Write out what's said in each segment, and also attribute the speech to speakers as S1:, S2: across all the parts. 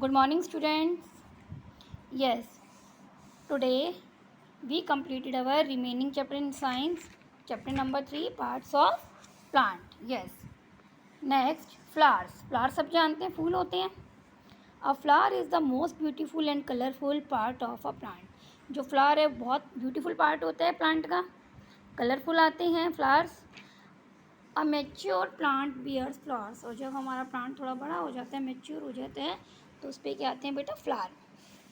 S1: Good morning, students. Yes, today we completed our remaining chapter in science, chapter number 3, parts of plant. Yes. Next, flowers. Flowers सब जानते हैं, फूल होते हैं. A flower is the most beautiful and colorful part of a plant. जो flower है बहुत beautiful part होता है प्लांट का. कलरफुल आते हैं flowers. A mature plant bears flowers. और जब हमारा प्लांट थोड़ा बड़ा हो जाता है, मेच्योर हो जाता है, तो उस पर क्या आते हैं बेटा, flower.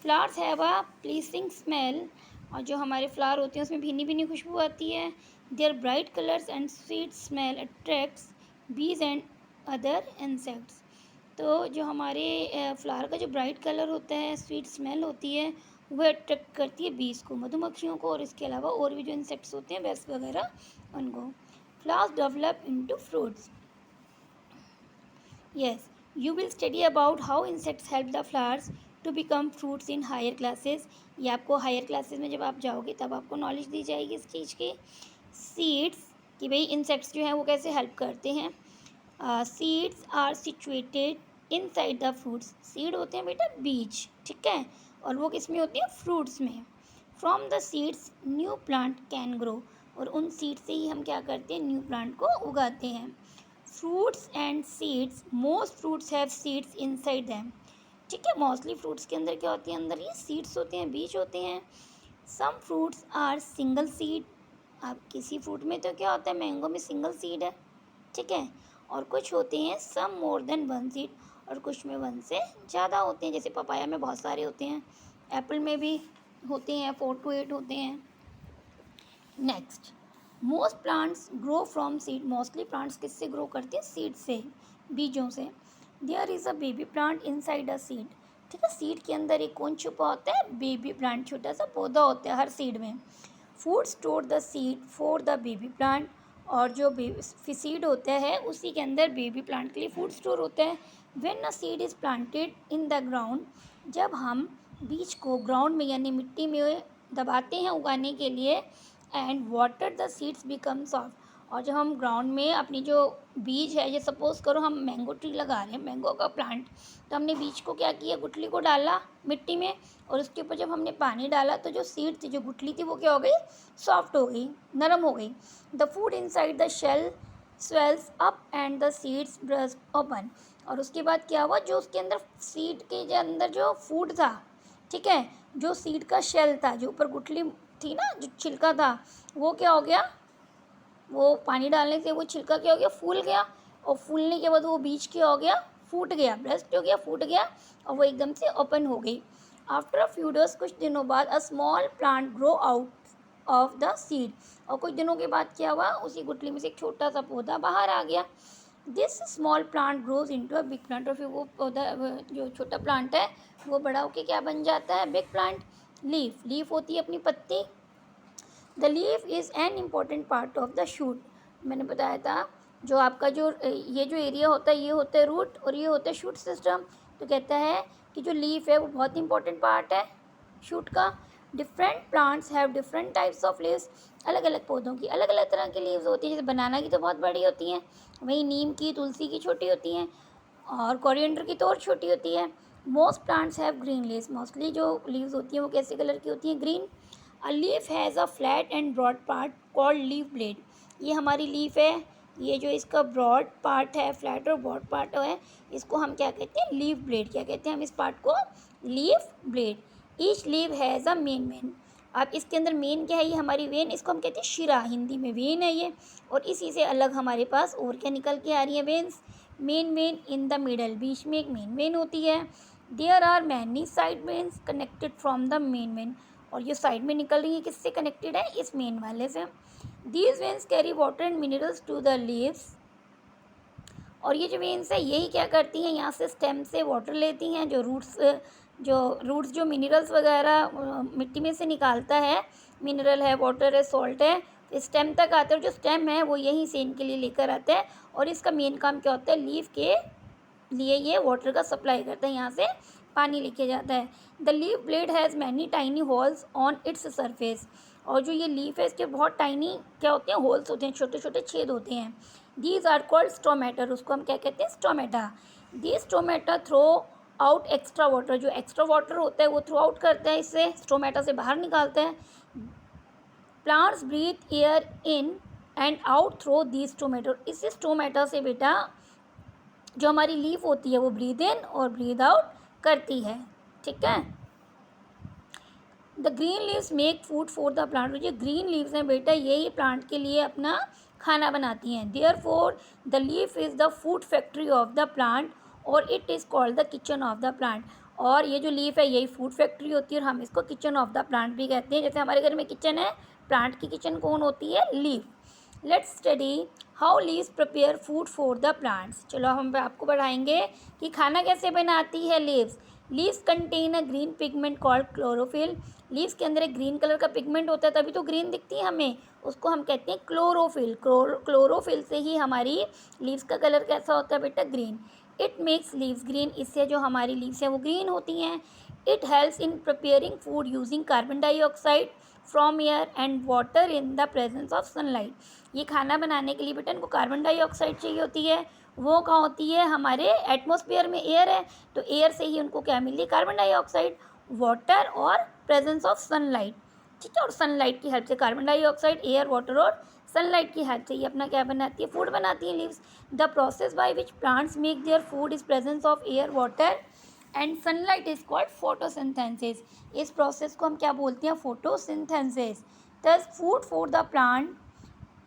S1: Flowers have a pleasing smell. और जो हमारे फ्लावर होते हैं उसमें भीनी भीनी खुशबू आती है. Their bright colours and sweet smell attracts bees and other insects. तो जो हमारे फ्लावर का जो ब्राइट कलर होता है, स्वीट स्मेल होती है, वह अट्रैक्ट करती है बीज को, मधुमक्खियों को, और इसके अलावा और भी जो इंसेक्ट्स होते हैं, वेस्ट वगैरह, उनको. Flowers develop into fruits. Yes, you will study about how insects help the flowers to become fruits in higher classes. ये आपको हायर क्लासेस में जब आप जाओगे तब आपको नॉलेज दी जाएगी इस चीज़ की. सीड्स, कि भाई इंसेक्ट्स जो हैं वो कैसे हेल्प करते हैं. Seeds are situated inside the fruits. Seed होते हैं बेटा बीज, ठीक है, और वो किस में होती हैं, फ्रूट्स में. From the seeds new plant can grow. और उन सीड से ही हम क्या करते हैं, न्यू प्लांट को उगाते हैं. Fruits and seeds, most fruits have seeds inside them. ठीक है, मोस्टली फ्रूट्स के अंदर क्या होती है, अंदर ये सीड्स होते हैं, बीज होते हैं. Some fruits are single seed. अब किसी फ्रूट में तो क्या होता है, मैंगो में सिंगल सीड है, ठीक है, और कुछ होते हैं सम मोर देन वन सीड, और कुछ में वन से ज़्यादा होते हैं. जैसे पपाया में बहुत सारे होते हैं, एप्पल में भी होते हैं, 4 to 8 होते हैं. Next, most plants grow from seed. Mostly plants किससे ग्रो करते हैं, सीड से, बीजों से. There is a baby plant inside a seed. ठीक है, सीड के अंदर एक कौन छुपा होता है, बेबी प्लांट, छोटा सा पौधा होता है हर सीड में. Food store the seed for the baby plant. और जो सीड होता है उसी के अंदर बेबी प्लांट के लिए फूड स्टोर होता है. When a seed is planted in the ground. जब हम बीज को ग्राउंड में यानी मिट्टी में दबाते हैं उगाने के लिए, and water the seeds become soft. और जब हम ग्राउंड में अपनी जो बीज है, ये सपोज करो हम मैंगो ट्री लगा रहे हैं, मैंगो का प्लांट, तो हमने बीज को क्या किया, गुठली को डाला मिट्टी में, और उसके ऊपर जब हमने पानी डाला तो जो सीड थी, जो गुठली थी, वो क्या हो गई, सॉफ्ट हो गई, नरम हो गई. The food inside the shell swells up and the seeds burst open. और उसके बाद क्या हुआ, जो उसके अंदर सीड के जो अंदर जो फूड था, ठीक है, जो सीड का शेल था, जो ऊपर गुठली थी ना, जो छिलका था, वो क्या हो गया, वो पानी डालने से वो छिलका क्या हो गया, फूल गया, और फूलने के बाद वो बीज क्या हो गया, फूट गया, ब्रस्ट हो गया, फूट गया, और वो एकदम से ओपन हो गई. आफ्टर अ फ्यू डेज, कुछ दिनों बाद, a small plant grow out of the seed. और कुछ दिनों के बाद क्या हुआ, उसी गुठली में से एक छोटा सा पौधा बाहर आ गया. This small plant grows into a big plant. और फिर वो पौधा, जो छोटा प्लांट है, वो बड़ा होकर क्या बन जाता है, बिग प्लांट. लीफ, लीफ होती है अपनी पत्ती. The leaf is an important part of the shoot. मैंने बताया था, जो आपका जो ये जो एरिया होता है, ये होता है रूट, और ये होता है शूट सिस्टम. तो कहता है कि जो लीफ है वो बहुत इंपॉर्टेंट पार्ट है शूट का. Different plants have different types of leaves. अलग अलग पौधों की अलग अलग तरह की लीव्स होती हैं. जैसे बनाना की तो बहुत बड़ी होती हैं, वहीं नीम की, तुलसी की छोटी होती हैं, और कोरिएंडर की तो और छोटी होती है. Most plants have green leaves. Mostly जो लीव्स होती हैं वो कैसे कलर की होती हैं, green. A leaf has a flat and broad part called leaf blade. ये हमारी लीफ है, ये जो इसका ब्रॉड पार्ट है, फ्लैट और ब्रॉड पार्ट है, इसको हम क्या कहते हैं, लीफ ब्लेड. क्या कहते हैं हम इस पार्ट को, leaf blade. Each leaf has a main vein. अब इसके अंदर मेन क्या है, ये हमारी वेन, इसको हम कहते हैं शिरा, हिंदी में वेन है ये. और इसी से अलग हमारे पास और क्या निकल के आ रही है, veins. Main vein in the middle, बीच में एक मेन वेन होती है. There are many side veins connected from the main vein. और ये साइड में निकल रही है, किससे कनेक्टेड है, इस मेन वाले से. These veins carry water and minerals to the leaves. और ये जो वेन्स है यही क्या करती हैं, यहाँ से स्टेम से वाटर लेती हैं, जो रूट्स जो मिनरल्स वगैरह मिट्टी में से निकालता है, मिनरल है, वाटर है, सॉल्ट है, स्टेम तक आते हैं. और जो स्टेम है वो यहीं से इनके लिए लेकर आता है. और इसका मेन काम क्या होता है, लीफ के लिए ये वाटर का सप्लाई करता है, यहाँ से पानी लेके जाता है. The leaf blade has many tiny holes on its surface. और जो ये लीफ है इसके बहुत टाइनी क्या होते हैं, होल्स होते हैं, छोटे छोटे छेद होते हैं. These are called stomata. उसको हम क्या कहते हैं, stomata. These stomata throw out extra water, जो एक्स्ट्रा वाटर होता है वो थ्रू आउट करते हैं, इससे स्टोमेटा से बाहर निकालते हैं. Plants breathe air in and out through these stomata. इससे स्टोमेटा से बेटा जो हमारी लीफ होती है वो ब्रीद इन और ब्रीद आउट करती है. ठीक है. The green leaves make food for the plant. जो ग्रीन लीव्स हैं बेटा यही प्लांट के लिए अपना खाना बनाती हैं. Therefore the leaf is the food factory of the plant और it is called the kitchen of the plant. और ये जो लीफ है यही फूड फैक्ट्री होती है और हम इसको किचन ऑफ द प्लांट भी कहते हैं. जैसे हमारे घर में किचन है, प्लांट की किचन कौन होती है? Leaf. Let's study how leaves prepare food for the plants. चलो हम आपको बढ़ाएंगे कि खाना कैसे बनाती है leaves. Leaves contain a green pigment called chlorophyll. Leaves के अंदर एक ग्रीन कलर का पिगमेंट होता है, तभी तो ग्रीन दिखती है हमें, उसको हम कहते हैं क्लोरोफिल. क्लोरोफिल से ही हमारी लीव्स का कलर कैसा होता है बेटा? Green. It makes leaves green. इससे जो हमारी लीव्स हैं वो ग्रीन होती हैं. It helps in preparing food using carbon dioxide from air and water in the presence of sunlight. ये खाना बनाने के लिए बेटा इनको कार्बन डाइऑक्साइड चाहिए होती है. वो कहाँ होती है? हमारे एटमॉस्फेयर में एयर है, तो एयर से ही उनको क्या मिली? कार्बन डाइऑक्साइड, वाटर और प्रेजेंस ऑफ सनलाइट. ठीक है. और सनलाइट की हेल्प से कार्बन डाइऑक्साइड, एयर, वाटर और सनलाइट की हेल्प से ये अपना क्या बनाती है? फूड बनाती है leaves. The process by which plants make their food is presence of air, water and sunlight is called photosynthesis. इस प्रोसेस को हम क्या बोलते हैं? फोटोसिंथेसिस. दस food for the plant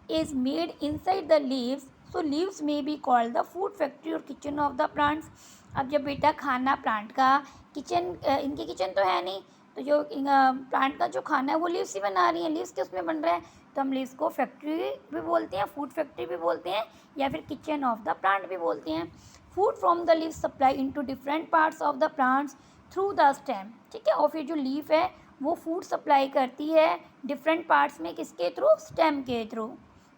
S1: is made inside the leaves, so leaves may be called the food factory or kitchen of the plants. अब जब बेटा खाना प्लांट का किचन, इनकी किचन तो है नहीं, तो जो प्लांट का जो खाना है वो लीव्स ही बना रही हैं, लीव्स के उसमें बन रहा है, तो हम लीव्स को फैक्ट्री भी बोलते हैं, फूड फैक्ट्री भी बोलते हैं, या फिर किचन ऑफ द प्लांट भी बोलते हैं. Food from the leaves supply into different parts of the plants through the stem. ठीक है. और फिर जो लीफ है वो फूड सप्लाई करती है डिफरेंट पार्ट्स में, किसके थ्रू? स्टेम के थ्रू.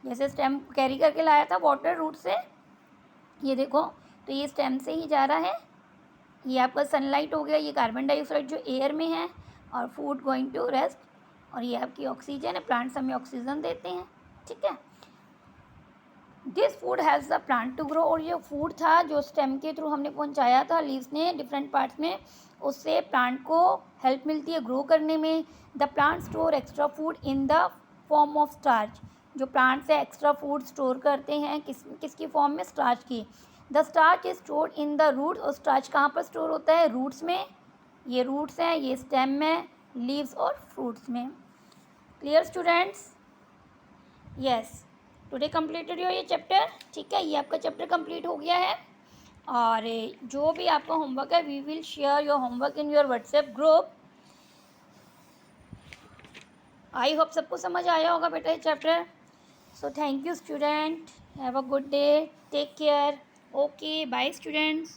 S1: जैसे स्टेम कैरी करके लाया था वाटर रूट से, ये देखो, तो ये स्टेम से ही जा रहा है. ये आपका सनलाइट हो गया, ये कार्बन डाइऑक्साइड जो एयर में है, और फूड गोइंग टू रेस्ट, और ये आपकी ऑक्सीजन है, प्लांट्स हमें ऑक्सीजन देते हैं. ठीक है. This food helps the plant to grow. और ये फूड था जो स्टेम के थ्रू हमने पहुंचाया था लीव्स ने डिफरेंट पार्ट्स में, उससे प्लांट को हेल्प मिलती है ग्रो करने में. The plant store extra food in the form of starch. जो प्लांट्स है एक्स्ट्रा फूड स्टोर करते हैं किसकी फॉर्म में? स्टार्च की. The starch is stored in the root. और स्टार्च कहाँ पर स्टोर होता है? रूट्स में. ये रूट्स हैं, ये स्टेम में, लीव्स और फ्रूट्स में. Clear students? Yes. Today completed your ये चैप्टर. ठीक है. ये आपका चैप्टर कंप्लीट हो गया है. और जो भी आपका होमवर्क है we will share your homework in your WhatsApp group. I hope सबको समझ आया होगा बेटा ये chapter. So thank you student. Have a good day. Take care. Okay. Bye students.